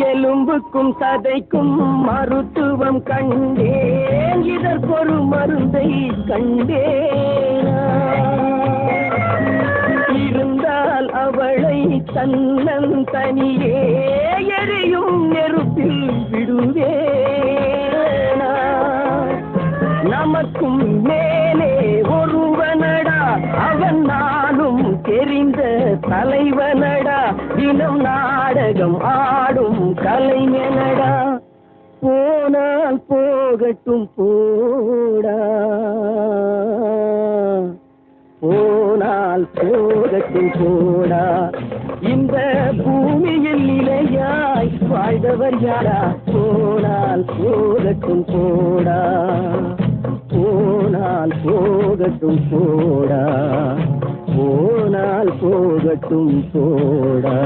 எலும்புக்கும் சதைக்கும் மருத்துவம் கண்டேன், இதற்கொரு மருந்தை கண்டேன். இருந்தால் அவளை தன்னன் தனியே எரியும் நெருப்பில் விடுவேனா. நமக்கும் மேலே ஒருவனடா, அவன் நானும் தெரிந்த தலைவனடா, தினம் நாடகம் ஆடும் கலைஞனடா. போனால் போகட்டும் போடா, போனால் போகட்டும் போடா. இந்த பூமியில் நிலையாய் வாழ்ந்தவர் யாரா? போனால் போகட்டும் போடா, போனால் போகட்டும் போடா, போனால் போகட்டும் போடா.